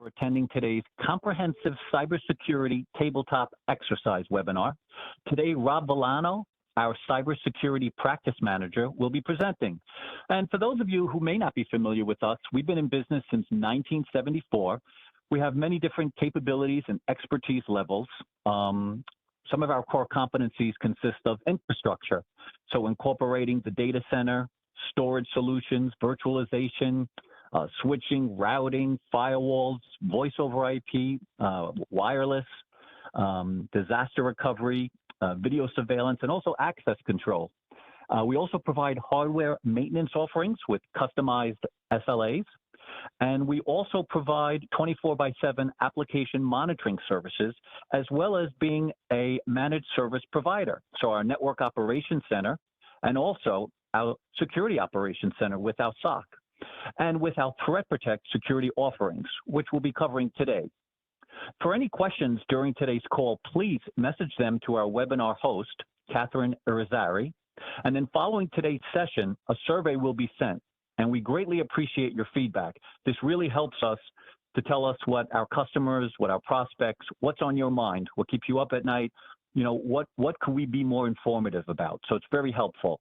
for attending today's comprehensive cybersecurity tabletop exercise webinar. Today, Rob Villano, our cybersecurity practice manager, will be presenting. And for those of you who may not be familiar with us, we've been in business since 1974. We have many different capabilities and expertise levels. Some of our core competencies consist of infrastructure, so incorporating the data center, storage solutions, virtualization, switching, routing, firewalls, voice over IP, wireless, disaster recovery, video surveillance, and also access control. We also provide hardware maintenance offerings with customized SLAs, and we also provide 24/7 application monitoring services, as well as being a managed service provider. So our network operations center and also our security operations center with our SOC, and with our Threat Protect security offerings, which we'll be covering today. For any questions during today's call, please message them to our webinar host, Catherine Irizarry, and then following today's session, a survey will be sent, and we greatly appreciate your feedback. This really helps us to tell us what our customers, what our prospects, what's on your mind, what keeps you up at night, you know, what could we be more informative about? So it's very helpful.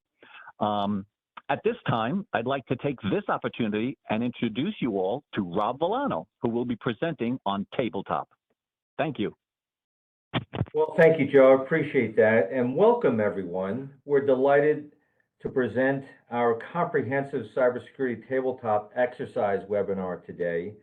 At this time, I'd like to take this opportunity and introduce you all to Rob Villano, who will be presenting on Tabletop. Thank you. Well, thank you, Joe. I appreciate that. And welcome, everyone. We're delighted to present our comprehensive cybersecurity tabletop exercise webinar today.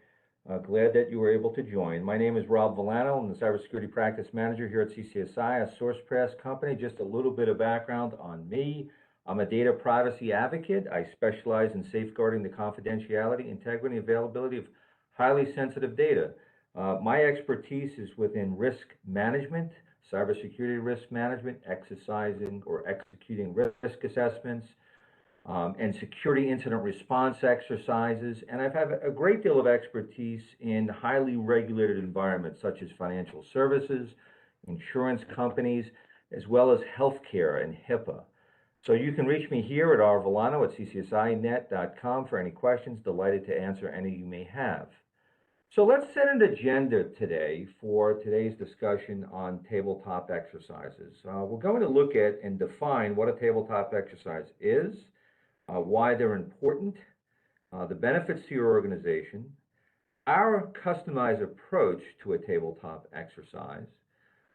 Glad that you were able to join. My name is Rob Villano. I'm the cybersecurity practice manager here at CCSI, a SourcePress company. Just a little bit of background on me. I'm a data privacy advocate. I specialize in safeguarding the confidentiality, integrity, and availability of highly sensitive data. My expertise is within risk management, cybersecurity risk management, exercising or executing risk assessments, and security incident response exercises. And I've had a great deal of expertise in highly regulated environments such as financial services, insurance companies, as well as healthcare and HIPAA. So you can reach me here at rvillano@ccsinet.com for any questions. Delighted to answer any you may have. So let's set an agenda today for today's discussion on tabletop exercises. We're going to look at and define what a tabletop exercise is, why they're important, the benefits to your organization, our customized approach to a tabletop exercise.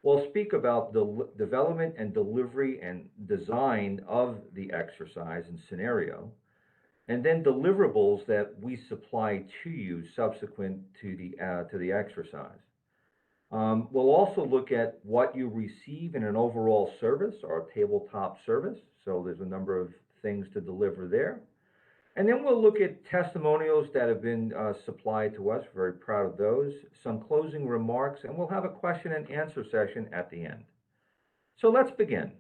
We'll speak about the development and delivery and design of the exercise and scenario, and then deliverables that we supply to you subsequent to the exercise. We'll also look at what you receive in an overall service, our tabletop service. So there's a number of things to deliver there. And then we'll look at testimonials that have been supplied to us. We're very proud of those. Some closing remarks, and we'll have a question and answer session at the end. So let's begin.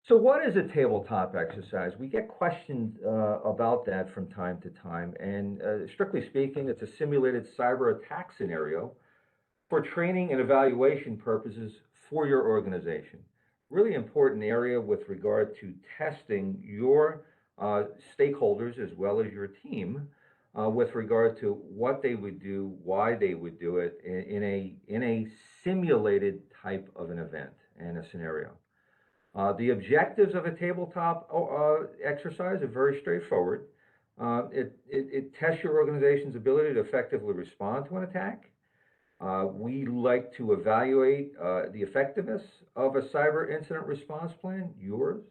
So what is a tabletop exercise? We get questions about that from time to time. And strictly speaking, it's a simulated cyber attack scenario for training and evaluation purposes for your organization. Really important area with regard to testing your stakeholders as well as your team with regard to what they would do, why they would do it in a simulated type of an event and a scenario. The objectives of a tabletop exercise are very straightforward. It tests your organization's ability to effectively respond to an attack. We like to evaluate the effectiveness of a cyber incident response plan, yours.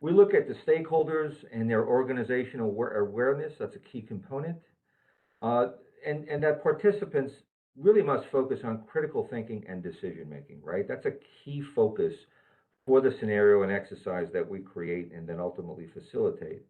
We look at the stakeholders and their organizational awareness. That's a key component. And that participants really must focus on critical thinking and decision making, right? That's a key focus for the scenario and exercise that we create and then ultimately facilitate.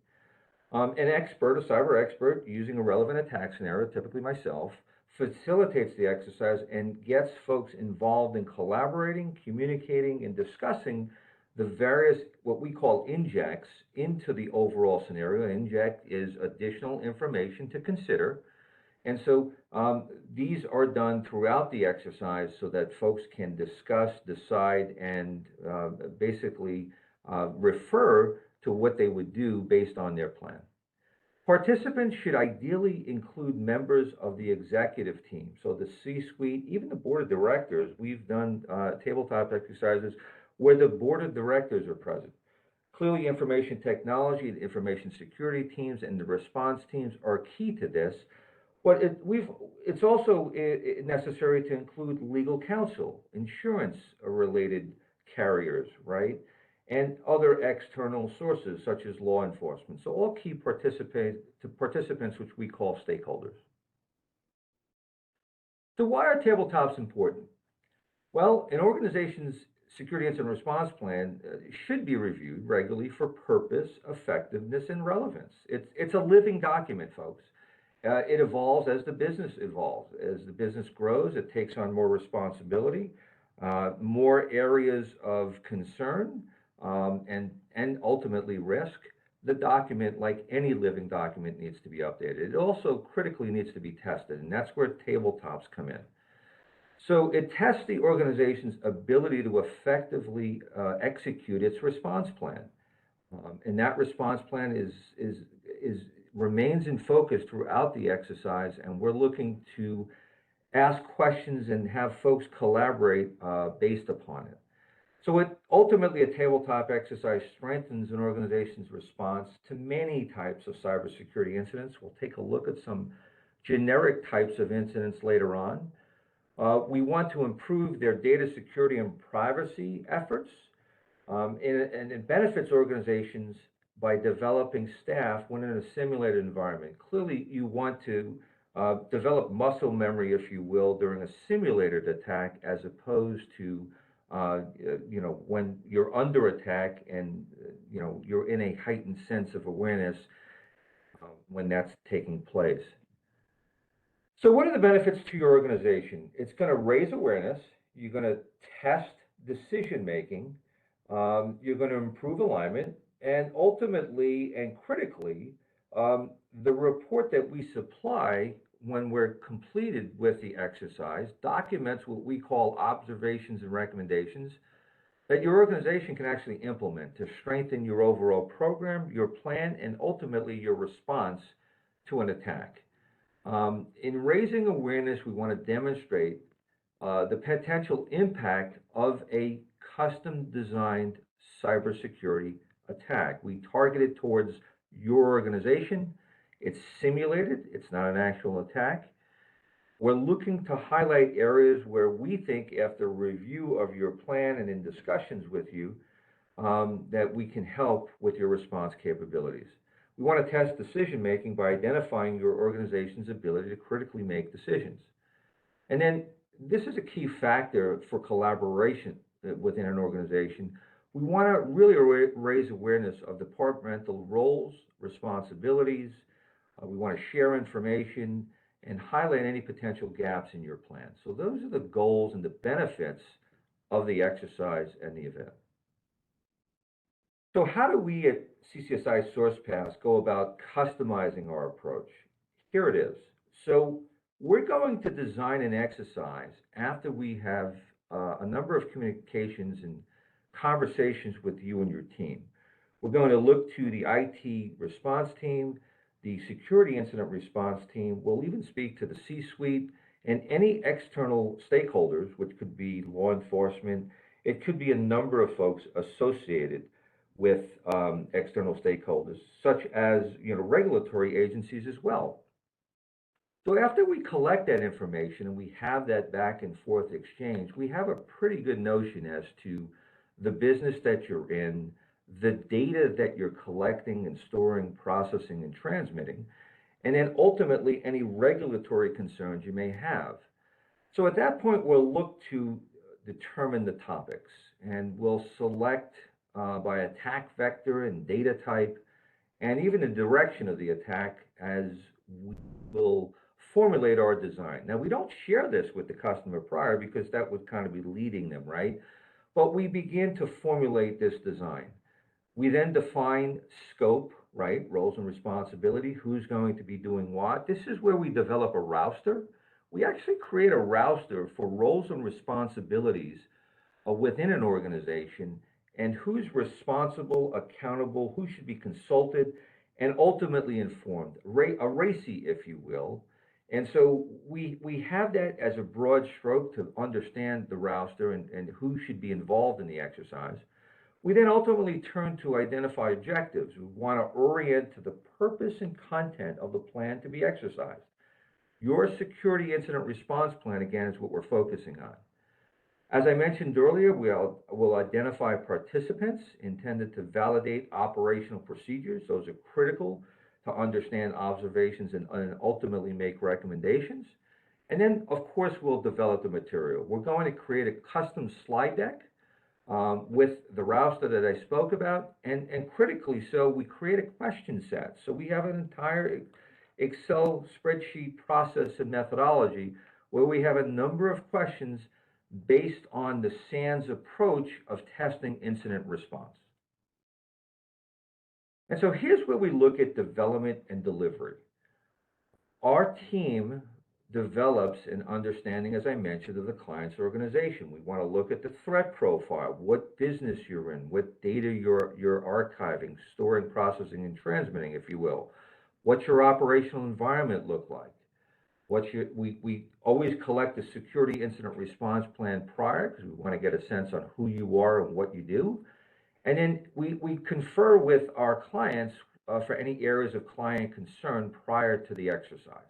An expert, a cyber expert, using a relevant attack scenario, typically myself, facilitates the exercise and gets folks involved in collaborating, communicating, and discussing the various, what we call injects, into the overall scenario. An inject is additional information to consider. And so these are done throughout the exercise so that folks can discuss, decide, and basically refer to what they would do based on their plan. Participants should ideally include members of the executive team, so the C-suite, even the board of directors. We've done tabletop exercises where the board of directors are present. Clearly, information technology, the information security teams, and the response teams are key to this. But it's also necessary to include legal counsel, insurance-related carriers, right? And other external sources such as law enforcement. So all key participants, which we call stakeholders. So why are tabletops important? Well, an organization's security incident response plan should be reviewed regularly for purpose, effectiveness, and relevance. It's a living document, folks. It evolves as the business evolves. As the business grows, it takes on more responsibility, more areas of concern, and ultimately risk. The document, like any living document, needs to be updated. It also critically needs to be tested, and that's where tabletops come in. So it tests the organization's ability to effectively execute its response plan. And that response plan remains in focus throughout the exercise, and we're looking to ask questions and have folks collaborate based upon it. So ultimately, a tabletop exercise strengthens an organization's response to many types of cybersecurity incidents. We'll take a look at some generic types of incidents later on. We want to improve their data security and privacy efforts, and it benefits organizations by developing staff when in a simulated environment. Clearly, you want to develop muscle memory, if you will, during a simulated attack as opposed to when you're under attack and you're in a heightened sense of awareness when that's taking place. So what are the benefits to your organization? It's going to raise awareness. You're going to test decision making. You're going to improve alignment. And ultimately and critically, the report that we supply when we're completed with the exercise documents what we call observations and recommendations that your organization can actually implement to strengthen your overall program, your plan, and ultimately your response to an attack. In raising awareness, we want to demonstrate the potential impact of a custom-designed cybersecurity attack. We target it towards your organization. It's simulated. It's not an actual attack. We're looking to highlight areas where we think, after review of your plan and in discussions with you, that we can help with your response capabilities. We want to test decision-making by identifying your organization's ability to critically make decisions. And then this is a key factor for collaboration within an organization. We want to really raise awareness of departmental roles, responsibilities. We want to share information and highlight any potential gaps in your plan. So those are the goals and the benefits of the exercise and the event. So how do we at CCSI SourcePass go about customizing our approach? Here it is. So we're going to design an exercise after we have a number of communications and conversations with you and your team. We're going to look to the IT response team, the security incident response team. We'll even speak to the C-suite and any external stakeholders, which could be law enforcement. It could be a number of folks associated with external stakeholders, such as regulatory agencies as well. So after we collect that information and we have that back and forth exchange, we have a pretty good notion as to the business that you're in, the data that you're collecting and storing, processing, and transmitting, and then ultimately any regulatory concerns you may have. So at that point, we'll look to determine the topics, and we'll select by attack vector and data type, and even the direction of the attack as we will formulate our design. Now, we don't share this with the customer prior because that would kind of be leading them, right? But we begin to formulate this design. We then define scope, right? Roles and responsibility, who's going to be doing what. This is where we develop a roster. We actually create a roster for roles and responsibilities within an organization, and who's responsible, accountable, who should be consulted, and ultimately informed, a RACI, if you will. And so we have that as a broad stroke to understand the roster and who should be involved in the exercise. We then ultimately turn to identify objectives. We want to orient to the purpose and content of the plan to be exercised. Your security incident response plan, again, is what we're focusing on. As I mentioned earlier, we'll identify participants intended to validate operational procedures. Those are critical to understand observations and ultimately make recommendations. And then, of course, we'll develop the material. We're going to create a custom slide deck with the roster that I spoke about, and critically so, we create a question set. So we have an entire Excel spreadsheet process and methodology where we have a number of questions based on the SANS approach of testing incident response. And so here's where we look at development and delivery. Our team develops an understanding, as I mentioned, of the client's organization. We want to look at the threat profile, what business you're in, what data you're archiving, storing, processing, and transmitting, if you will. What's your operational environment look like? We always collect a security incident response plan prior because we want to get a sense on who you are and what you do. And then we confer with our clients for any areas of client concern prior to the exercise.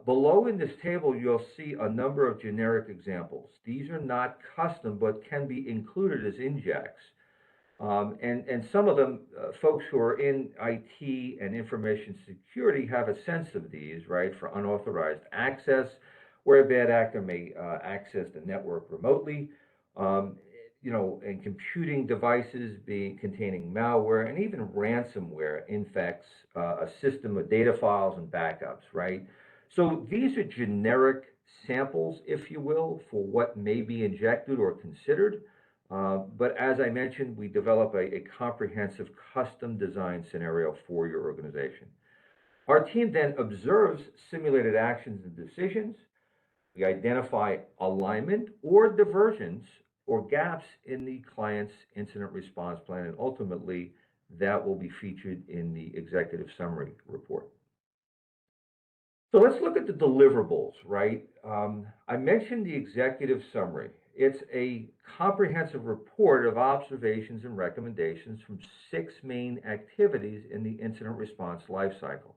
Below in this table, you'll see a number of generic examples. These are not custom, but can be included as injects. And some of them, folks who are in IT and information security have a sense of these, right? For unauthorized access, where a bad actor may access the network remotely, and computing devices containing malware, and even ransomware infects a system of data files and backups, right? So these are generic samples, if you will, for what may be injected or considered. But as I mentioned, we develop a comprehensive custom design scenario for your organization. Our team then observes simulated actions and decisions. We identify alignment or diversions or gaps in the client's incident response plan, and ultimately that will be featured in the executive summary report. So let's look at the deliverables, right? I mentioned the executive summary. It's a comprehensive report of observations and recommendations from 6 main activities in the incident response lifecycle.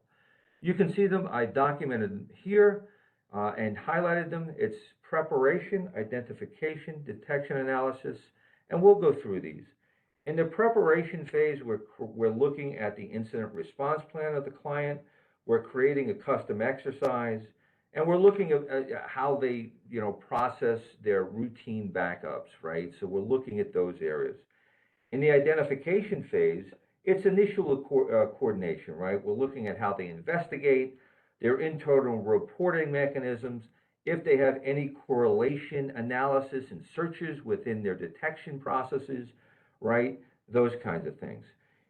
You can see them. I documented them here and highlighted them. It's preparation, identification, detection analysis, and we'll go through these. In the preparation phase, we're looking at the incident response plan of the client. We're creating a custom exercise, and we're looking at how they, process their routine backups, right? So we're looking at those areas. In the identification phase, it's initial coordination, right? We're looking at how they investigate, their internal reporting mechanisms, if they have any correlation analysis and searches within their detection processes, right? Those kinds of things.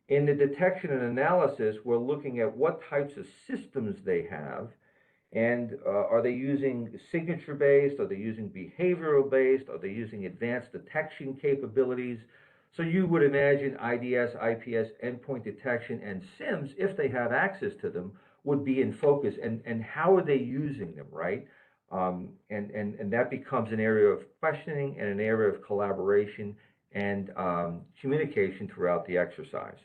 In the detection and analysis, we're looking at what types of systems they have, and are they using signature-based, are they using behavioral-based, are they using advanced detection capabilities? So you would imagine IDS, IPS, endpoint detection, and SIMs, if they have access to them, would be in focus, and how are they using them, right? And that becomes an area of questioning and an area of collaboration and communication throughout the exercise.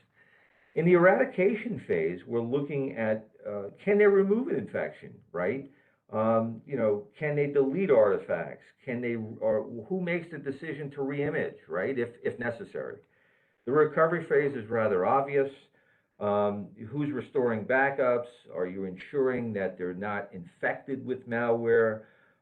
In the eradication phase, we're looking at can they remove an infection, right? Can they delete artifacts? Or who makes the decision to reimage, right, if necessary? The recovery phase is rather obvious. Who's restoring backups? Are you ensuring that they're not infected with malware?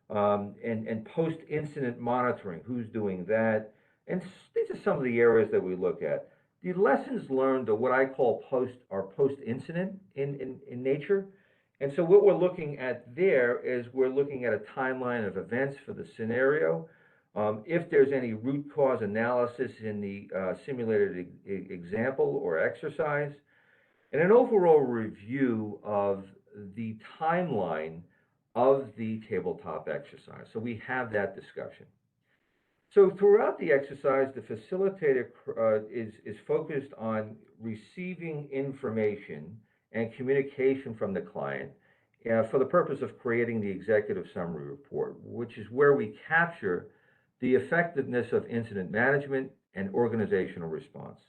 And post-incident monitoring, who's doing that? And these are some of the areas that we look at. The lessons learned are what I call post-incident in nature. And so what we're looking at there is we're looking at a timeline of events for the scenario. If there's any root cause analysis in the simulated example or exercise, and an overall review of the timeline of the tabletop exercise. So we have that discussion. So throughout the exercise, the facilitator is focused on receiving information and communication from the client for the purpose of creating the executive summary report, which is where we capture the effectiveness of incident management and organizational response.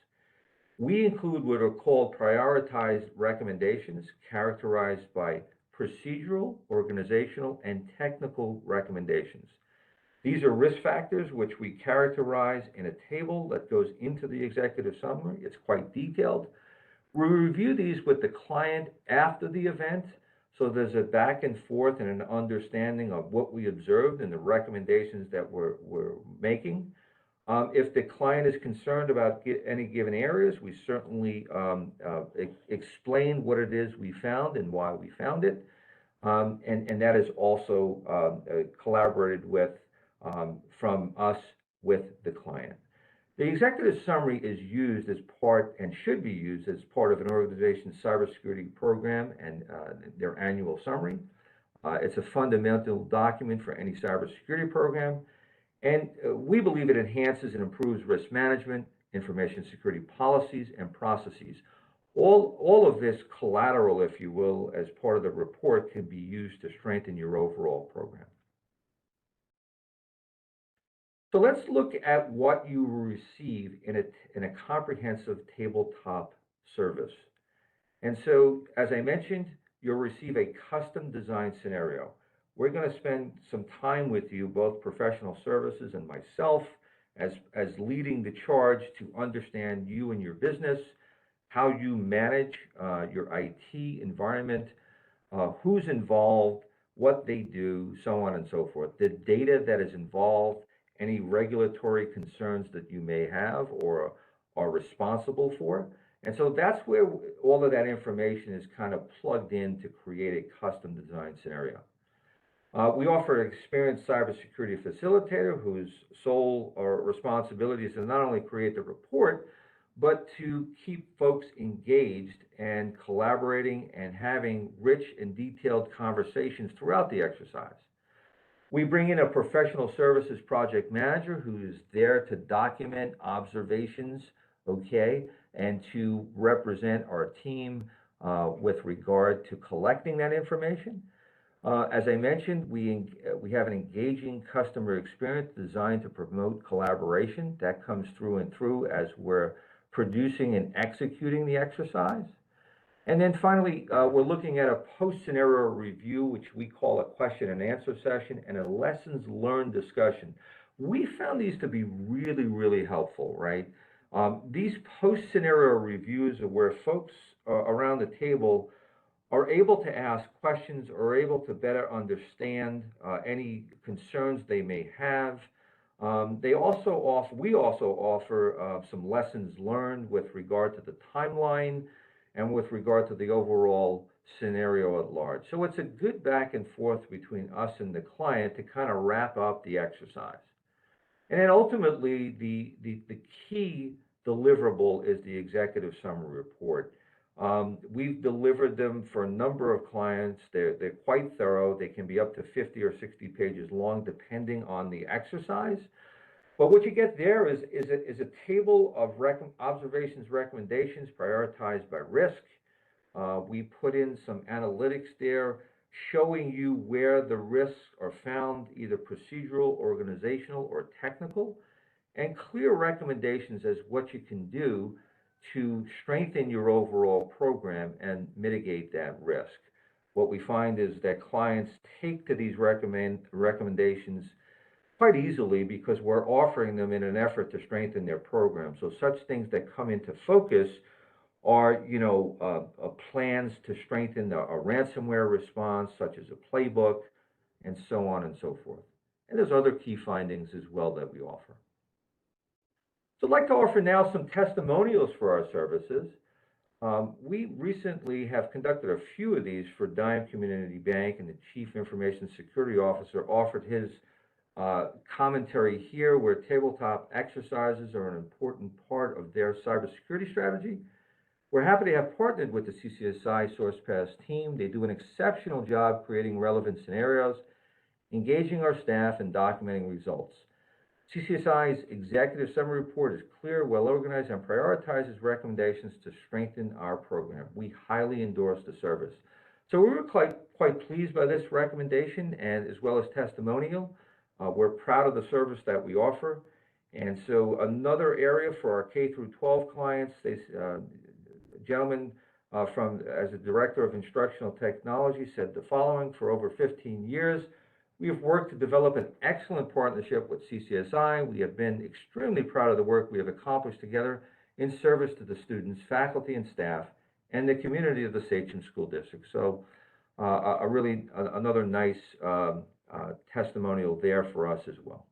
We include what are called prioritized recommendations, characterized by procedural, organizational, and technical recommendations. These are risk factors which we characterize in a table that goes into the executive summary. It's quite detailed. We review these with the client after the event, so there's a back and forth and an understanding of what we observed and the recommendations that we're making. If the client is concerned about any given areas, we certainly explain what it is we found and why we found it. And that is also collaborated with from us with the client. The executive summary is used as part and should be used as part of an organization's cybersecurity program and their annual summary. It's a fundamental document for any cybersecurity program. And we believe it enhances and improves risk management, information security policies, and processes. All of this collateral, if you will, as part of the report can be used to strengthen your overall program. So let's look at what you will receive in a comprehensive tabletop service. And so, as I mentioned, you'll receive a custom designed scenario. We're going to spend some time with you, both professional services and myself, as leading the charge to understand you and your business, how you manage your IT environment, who's involved, what they do, so on and so forth, the data that is involved, any regulatory concerns that you may have or are responsible for. And so that's where all of that information is kind of plugged in to create a custom design scenario. We offer an experienced cybersecurity facilitator whose sole responsibility is to not only create the report, but to keep folks engaged and collaborating and having rich and detailed conversations throughout the exercise. We bring in a professional services project manager who is there to document observations, okay, and to represent our team with regard to collecting that information. As I mentioned, we have an engaging customer experience designed to promote collaboration. That comes through and through as we're producing and executing the exercise. And then finally, we're looking at a post-scenario review, which we call a question and answer session, and a lessons learned discussion. We found these to be really, really helpful, right? These post-scenario reviews are where folks around the table are able to ask questions, are able to better understand any concerns they may have. We also offer some lessons learned with regard to the timeline and with regard to the overall scenario at large. So it's a good back and forth between us and the client to kind of wrap up the exercise. And then ultimately, the key deliverable is the executive summary report. We've delivered them for a number of clients. They're quite thorough. They can be up to 50 or 60 pages long, depending on the exercise. But what you get there is a table of observations, recommendations, prioritized by risk. We put in some analytics there, showing you where the risks are found, either procedural, organizational, or technical, and clear recommendations as what you can do to strengthen your overall program and mitigate that risk. What we find is that clients take to these recommendations quite easily because we're offering them in an effort to strengthen their program. So such things that come into focus are, plans to strengthen a ransomware response, such as a playbook, and so on and so forth. And there's other key findings as well that we offer. So I'd like to offer now some testimonials for our services. We recently have conducted a few of these for Dime Community Bank, and the Chief Information Security Officer offered his commentary here, where tabletop exercises are an important part of their cybersecurity strategy. We're happy to have partnered with the CCSI SourcePass team. They do an exceptional job creating relevant scenarios, engaging our staff, and documenting results. CCSI's executive summary report is clear, well organized, and prioritizes recommendations to strengthen our program. We highly endorse the service. So we were quite pleased by this recommendation, and as well as testimonial. We're proud of the service that we offer. And so another area for our K through 12 clients, gentleman as a director of instructional technology said the following: for over 15 years, we have worked to develop an excellent partnership with CCSI. We have been extremely proud of the work we have accomplished together in service to the students, faculty, and staff, and the community of the Sachem School District. So another nice testimonial there for us as well.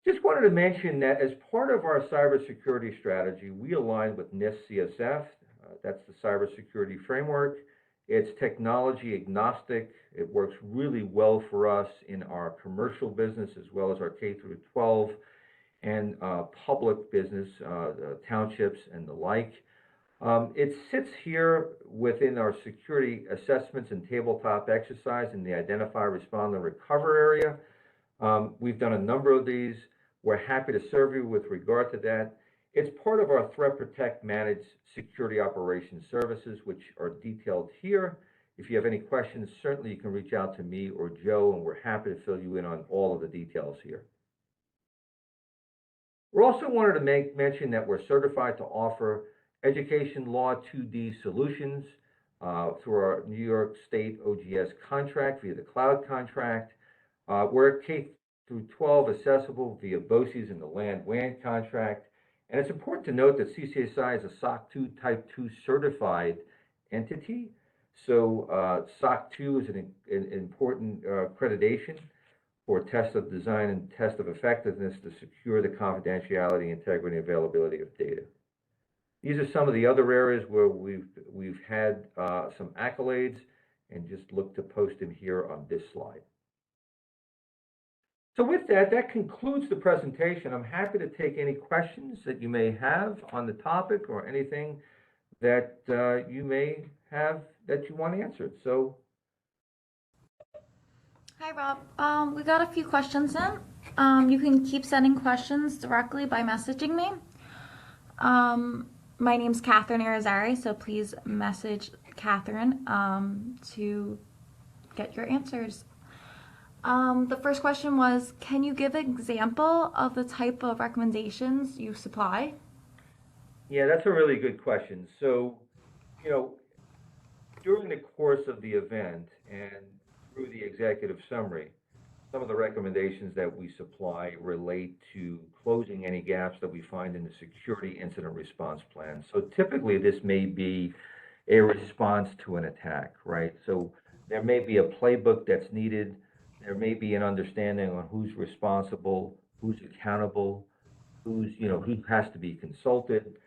Just wanted to mention that as part of our cybersecurity strategy, we aligned with NIST CSF. That's the cybersecurity framework. It's technology agnostic. It works really well for us in our commercial business as well as our K through 12 and public business, townships and the like. It sits here within our security assessments and tabletop exercise in the Identify, Respond, and Recover area. We've done a number of these. We're happy to serve you with regard to that. It's part of our Threat Protect Managed Security Operations Services, which are detailed here. If you have any questions, certainly you can reach out to me or Joe, and we're happy to fill you in on all of the details here. We also wanted to mention that we're certified to offer Education Law 2D solutions through our New York State OGS contract via the cloud contract. We're K through 12 accessible via BOCES and the LAN-WAN contract. And it's important to note that CCSI is a SOC 2 Type 2 certified entity. So SOC 2 is an important accreditation for test of design and test of effectiveness to secure the confidentiality, integrity, and availability of data. These are some of the other areas where we've had some accolades, and just look to post them here on this slide. So with that, that concludes the presentation. I'm happy to take any questions that you may have on the topic or anything that you may have that you want answered. So. Hi, Rob. We got a few questions in. You can keep sending questions directly by messaging me. My name's Catherine Arizari, so please message Catherine to get your answers. The first question was, can you give an example of the type of recommendations you supply? Yeah, that's a really good question. So, during the course of the event and through the executive summary, some of the recommendations that we supply relate to closing any gaps that we find in the security incident response plan. So typically this may be a response to an attack, right? So there may be a playbook that's needed. There may be an understanding on who's responsible, who's accountable, who has to be consulted.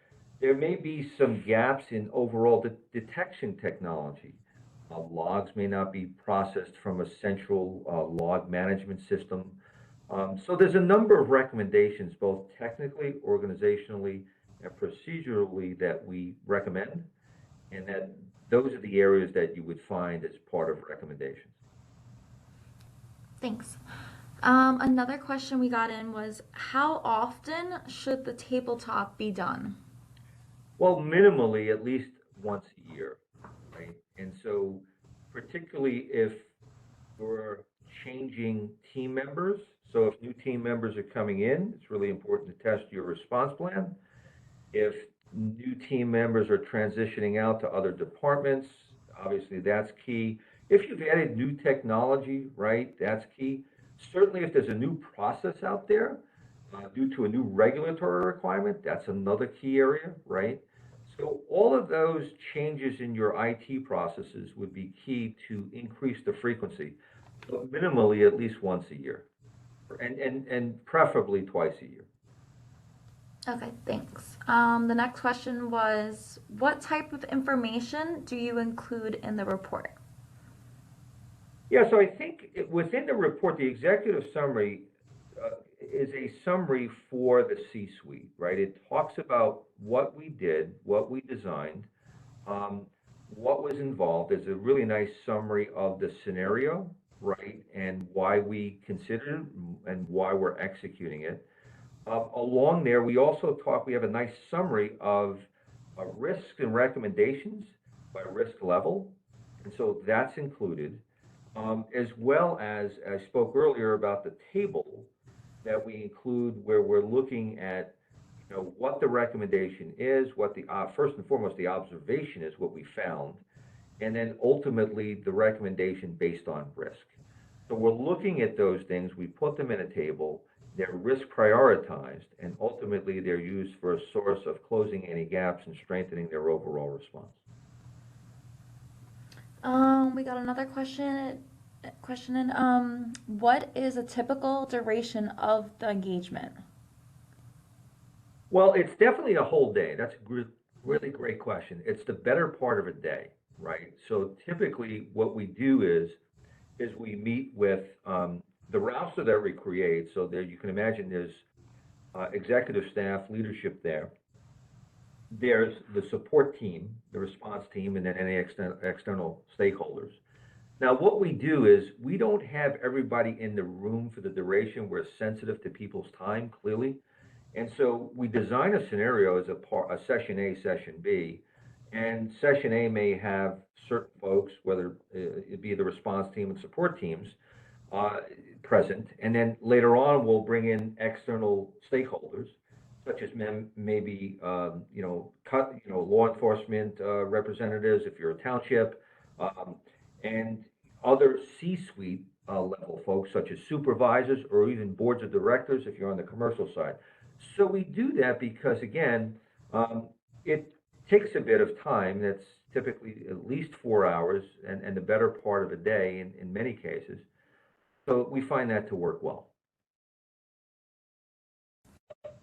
There may be some gaps in overall detection technology. Logs may not be processed from a central log management system. So there's a number of recommendations, both technically, organizationally, and procedurally that we recommend, and that those are the areas that you would find as part of recommendations. Thanks. Another question we got in was, how often should the tabletop be done? Well, minimally at least once a year, right? And so particularly if you're changing team members, so if new team members are coming in, it's really important to test your response plan. If new team members are transitioning out to other departments, obviously that's key. If you've added new technology, right, that's key. Certainly if there's a new process out there due to a new regulatory requirement, that's another key area, right? So all of those changes in your IT processes would be key to increase the frequency, but minimally at least once a year, and preferably twice a year. Okay, thanks. The next question was, what type of information do you include in the report? Yeah, so I think within the report, the executive summary is a summary for the C-suite, right? It talks about what we did, what we designed, what was involved. There's a really nice summary of the scenario, right, and why we consider it and why we're executing it. Along there, we have a nice summary of risks and recommendations by risk level, and so that's included, as well as I spoke earlier about the table that we include where we're looking at, what the recommendation is, what the first and foremost the observation is, what we found, and then ultimately the recommendation based on risk. So we're looking at those things, we put them in a table, they're risk prioritized, and ultimately they're used for a source of closing any gaps and strengthening their overall response. We got another question. What is a typical duration of the engagement? Well, it's definitely a whole day. That's a really great question. It's the better part of a day, right? So typically what we do is we meet with the roster that we create. So there you can imagine there's executive staff, leadership there. There's the support team, the response team, and then any external stakeholders. Now, what we do is we don't have everybody in the room for the duration. We're sensitive to people's time, clearly. And so we design a scenario as a session A, session B, and session A may have certain folks, whether it be the response team and support teams, present, and then later on we'll bring in external stakeholders, such as maybe law enforcement representatives if you're a township, and other C-suite level folks such as supervisors or even boards of directors if you're on the commercial side. So we do that because, again, it takes a bit of time. That's typically at least 4 hours and the better part of a day in many cases. So we find that to work well.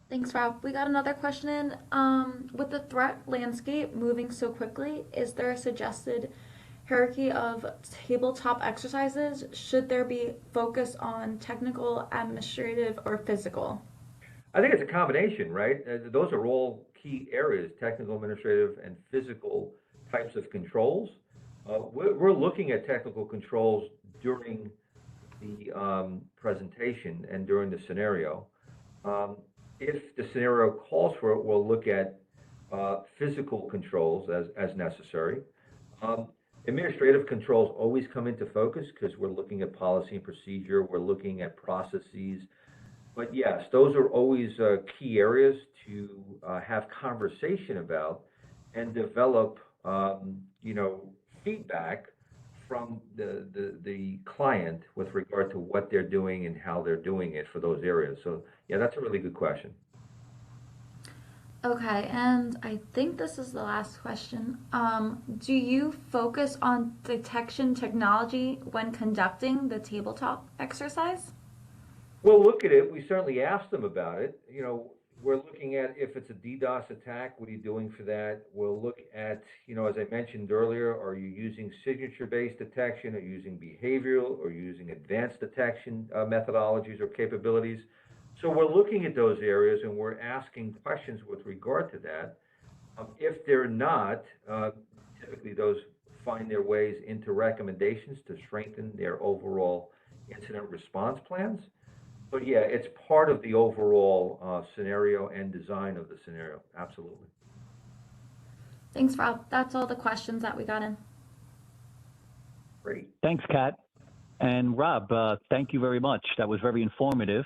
Thanks, Rob. We got another question in. With the threat landscape moving so quickly, is there a suggested hierarchy of tabletop exercises? Should there be focus on technical, administrative, or physical? I think it's a combination, right? Those are all key areas, technical, administrative, and physical types of controls. We're looking at technical controls during the presentation and during the scenario. If the scenario calls for it, we'll look at physical controls as necessary. Administrative controls always come into focus because we're looking at policy and procedure, we're looking at processes. But yes, those are always key areas to have conversation about and develop, feedback from the client with regard to what they're doing and how they're doing it for those areas. So yeah, that's a really good question. Okay, and I think this is the last question. Do you focus on detection technology when conducting the tabletop exercise? We'll look at it. We certainly asked them about it. We're looking at if it's a DDoS attack, what are you doing for that? We'll look at, as I mentioned earlier, are you using signature-based detection? Are you using behavioral? Or using advanced detection methodologies or capabilities? So we're looking at those areas and we're asking questions with regard to that. If they're not, typically those find their ways into recommendations to strengthen their overall incident response plans. But yeah, it's part of the overall scenario and design of the scenario. Absolutely. Thanks, Rob. That's all the questions that we got in. Great. Thanks, Kat. And Rob, thank you very much. That was very informative.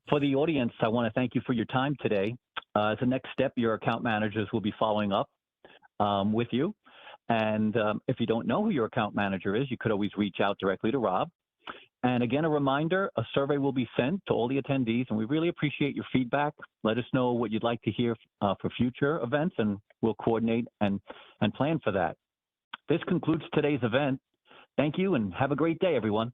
For the audience, I want to thank you for your time today. As a next step, your account managers will be following up with you. And if you don't know who your account manager is, you could always reach out directly to Rob. And again, a reminder, a survey will be sent to all the attendees, and we really appreciate your feedback. Let us know what you'd like to hear for future events, and we'll coordinate and plan for that. This concludes today's event. Thank you, and have a great day, everyone.